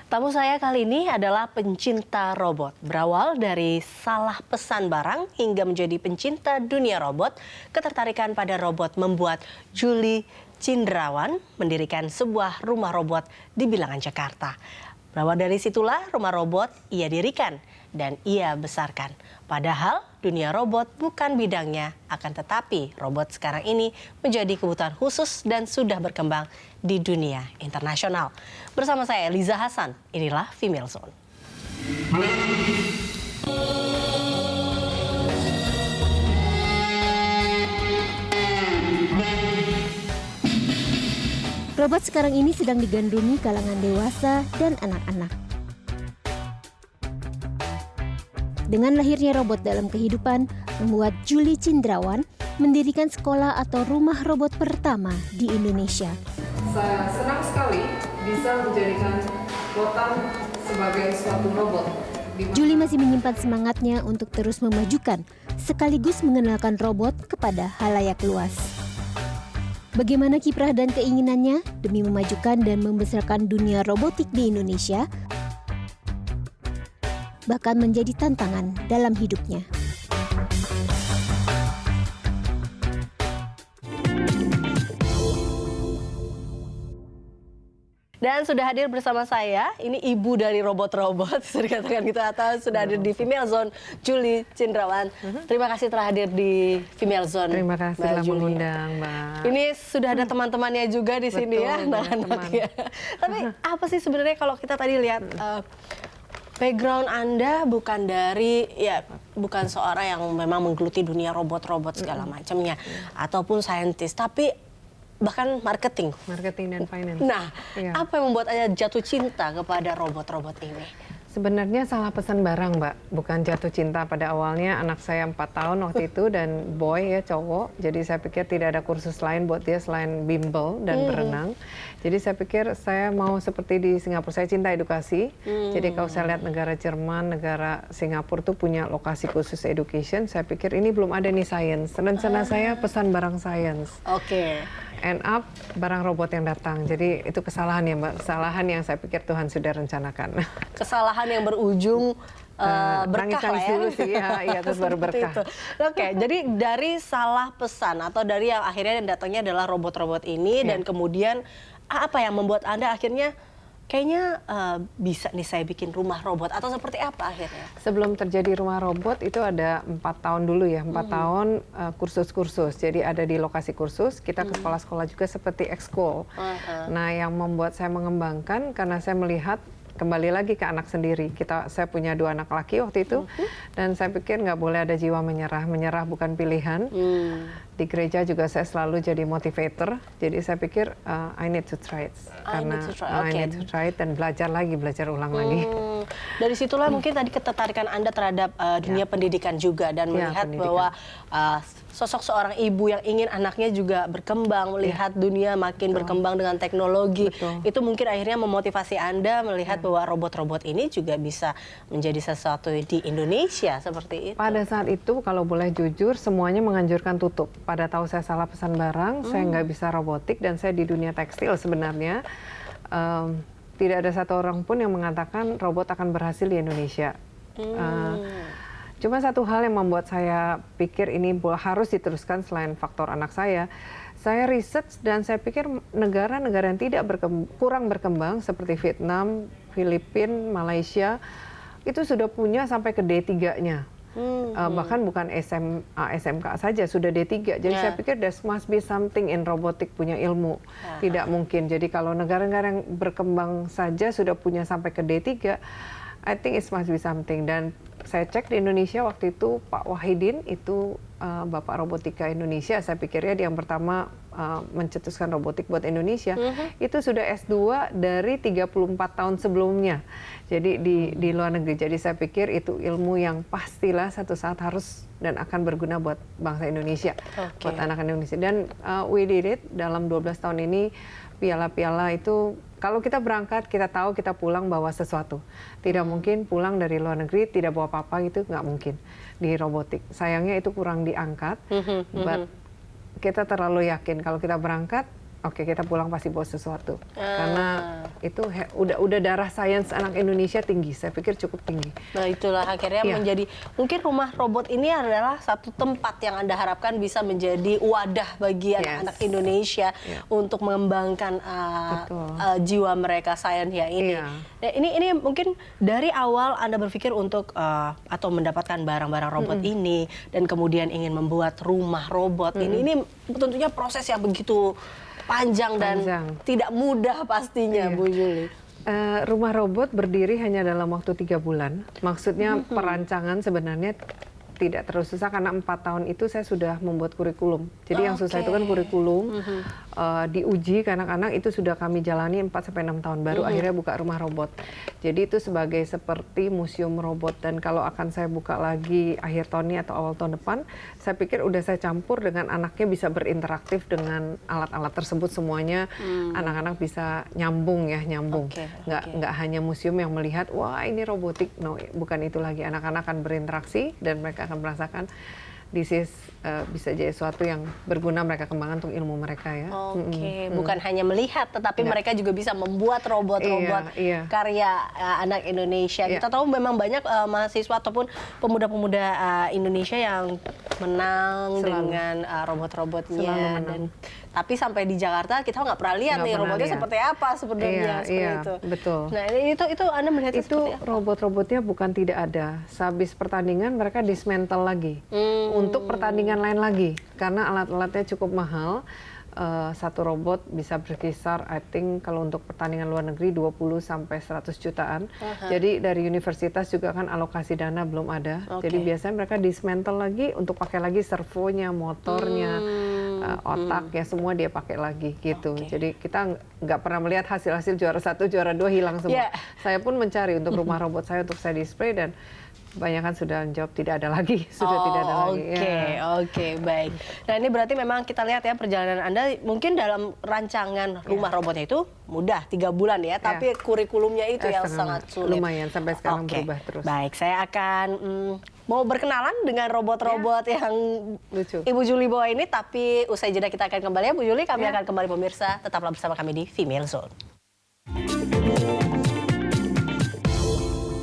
Tamu saya kali ini adalah pencinta robot. Berawal dari salah pesan barang hingga menjadi pencinta dunia robot, ketertarikan pada robot membuat Julie Cindrawan mendirikan sebuah rumah robot di Bilangan, Jakarta. Berawal dari situlah rumah robot ia dirikan dan ia besarkan. Padahal dunia robot bukan bidangnya, akan tetapi robot sekarang ini menjadi kebutuhan khusus dan sudah berkembang di dunia internasional. Bersama saya Liza Hasan, inilah Female Zone. Robot sekarang ini sedang digandrungi kalangan dewasa dan anak-anak. Dengan lahirnya robot dalam kehidupan, membuat Julie Cindrawan mendirikan sekolah atau rumah robot pertama di Indonesia. Saya senang sekali bisa menjadikan robotan sebagai suatu robot. Julie masih menyimpan semangatnya untuk terus memajukan, sekaligus mengenalkan robot kepada halayak luas. Bagaimana kiprah dan keinginannya demi memajukan dan membesarkan dunia robotik di Indonesia, bahkan menjadi tantangan dalam hidupnya. Dan sudah hadir bersama saya, ini ibu dari robot-robot, bisa dikatakan gitu, atau sudah hadir di Female Zone, Julie Cindrawan. Terima kasih telah hadir di Female Zone. Terima kasih telah mengundang, Mbak. Ini sudah ada teman-temannya juga di sini ya, anak-anak ya. Tapi apa sih sebenarnya kalau kita tadi lihat background Anda bukan dari, ya bukan seorang yang memang menggeluti dunia robot-robot segala macamnya, ataupun saintis, tapi bahkan marketing Dan finance. Nah, apa yang membuat Anda jatuh cinta kepada robot-robot ini? Sebenarnya salah pesan barang, Mbak. Bukan jatuh cinta. Pada awalnya anak saya 4 tahun waktu itu dan boy ya, cowok. Jadi saya pikir tidak ada kursus lain buat dia selain bimbel dan berenang. Jadi saya pikir saya mau seperti di Singapura. Saya cinta edukasi. Jadi kalau saya lihat negara Jerman, negara Singapura tuh punya lokasi khusus education. Saya pikir ini belum ada nih science. Rencana saya pesan barang science. Oke. End up barang robot yang datang. Jadi itu kesalahan ya, Mbak. Kesalahan yang saya pikir Tuhan sudah rencanakan. Kesalahan yang berujung berkah lah ya. Dulu sih, ya terus baru berkah. Oke, jadi dari salah pesan atau dari yang akhirnya yang datangnya adalah robot-robot ini dan kemudian apa yang membuat Anda akhirnya kayaknya bisa nih saya bikin rumah robot, atau seperti apa akhirnya? Sebelum terjadi rumah robot itu ada 4 tahun dulu ya, 4 tahun kursus-kursus. Jadi ada di lokasi kursus, kita ke sekolah-sekolah juga seperti ekskul. Nah, yang membuat saya mengembangkan karena saya melihat kembali lagi ke anak sendiri. Saya punya 2 anak laki waktu itu, dan saya pikir nggak boleh ada jiwa menyerah. Menyerah bukan pilihan. Di gereja juga saya selalu jadi motivator. Jadi saya pikir I need to try it. I need to try it dan belajar ulang lagi. Dari situlah mungkin tadi ketertarikan Anda terhadap dunia pendidikan juga, dan melihat bahwa sosok seorang ibu yang ingin anaknya juga berkembang, melihat dunia makin berkembang dengan teknologi. Itu mungkin akhirnya memotivasi Anda melihat bahwa robot-robot ini juga bisa menjadi sesuatu di Indonesia seperti itu. Pada saat itu kalau boleh jujur semuanya menganjurkan tutup. Pada tahu saya salah pesan barang, saya nggak bisa robotik, dan saya di dunia tekstil sebenarnya. Tidak ada satu orang pun yang mengatakan robot akan berhasil di Indonesia. Cuma satu hal yang membuat saya pikir ini harus diteruskan selain faktor anak saya. Saya research dan saya pikir negara-negara yang kurang berkembang seperti Vietnam, Filipina, Malaysia itu sudah punya sampai ke D3-nya. Bahkan bukan SMK saja, sudah D3. Jadi saya pikir there must be something in robotik, punya ilmu. Tidak mungkin. Jadi kalau negara-negara yang berkembang saja sudah punya sampai ke D3, I think it must be something. Dan saya cek di Indonesia waktu itu Pak Wahidin itu Bapak Robotika Indonesia. Saya pikirnya dia yang pertama mencetuskan robotik buat Indonesia. Itu sudah S2 dari 34 tahun sebelumnya. Jadi di luar negeri. Jadi saya pikir itu ilmu yang pastilah satu saat harus dan akan berguna buat bangsa Indonesia, buat anak Indonesia. Dan we did it dalam 12 tahun ini. Piala-piala itu, kalau kita berangkat, kita tahu kita pulang bawa sesuatu. Tidak mungkin pulang dari luar negeri, tidak bawa apa-apa, gitu nggak mungkin di robotik. Sayangnya itu kurang diangkat, but kita terlalu yakin kalau kita berangkat, oke kita pulang pasti bawa sesuatu. Karena itu udah darah sains anak Indonesia tinggi, saya pikir cukup tinggi. Nah itulah akhirnya menjadi, mungkin rumah robot ini adalah satu tempat yang Anda harapkan bisa menjadi wadah bagi anak-anak Indonesia untuk mengembangkan jiwa mereka sains ya ini. Nah, ini mungkin dari awal Anda berpikir untuk atau mendapatkan barang-barang robot ini dan kemudian ingin membuat rumah robot ini tentunya proses yang begitu panjang dan tidak mudah pastinya, Bu Julie. Rumah robot berdiri hanya dalam waktu 3 bulan. Maksudnya perancangan sebenarnya tidak terlalu susah karena 4 tahun itu saya sudah membuat kurikulum. Jadi yang susah itu kan kurikulum, diuji ke anak-anak itu sudah kami jalani 4-6 tahun baru akhirnya buka rumah robot. Jadi itu sebagai seperti museum robot, dan kalau akan saya buka lagi akhir tahun ini atau awal tahun depan, saya pikir udah saya campur dengan anaknya bisa berinteraktif dengan alat-alat tersebut semuanya. Anak-anak bisa nyambung. Nggak hanya museum yang melihat wah ini robotik, no, bukan itu lagi. Anak-anak akan berinteraksi dan mereka akan merasakan this is bisa jadi sesuatu yang berguna mereka kembangkan untuk ilmu mereka ya. Bukan hanya melihat, tetapi mereka juga bisa membuat robot-robot karya anak Indonesia. Kita tahu memang banyak mahasiswa ataupun pemuda-pemuda Indonesia yang menang dengan robot-robotnya. Tapi sampai di Jakarta kita nggak pernah lihat nih robotnya seperti apa sebenarnya. Itu. Betul. Nah itu Anda melihat itu robot-robotnya bukan tidak ada. Sehabis pertandingan mereka dismantle lagi untuk pertandingan lain lagi karena alat-alatnya cukup mahal. Satu robot bisa berkisar, I think kalau untuk pertandingan luar negeri 20 sampai 100 jutaan. Jadi dari universitas juga kan alokasi dana belum ada. Jadi biasanya mereka dismantle lagi untuk pakai lagi servonya, motornya, otak ya semua dia pakai lagi gitu. Jadi kita nggak pernah melihat hasil-hasil juara 1, juara 2 hilang semua. Saya pun mencari untuk rumah robot saya untuk saya display dan kebanyakan sudah menjawab tidak ada lagi, tidak ada lagi. Oke, baik. Nah ini berarti memang kita lihat ya perjalanan Anda mungkin dalam rancangan rumah robotnya itu mudah 3 bulan ya, tapi kurikulumnya itu yang sangat sulit. Lumayan sampai sekarang berubah terus. Baik, saya akan mau berkenalan dengan robot-robot yang lucu Ibu Julie bawa ini, tapi usai jeda kita akan kembali ya Bu Julie, kami akan kembali pemirsa, tetaplah bersama kami di Female Zone.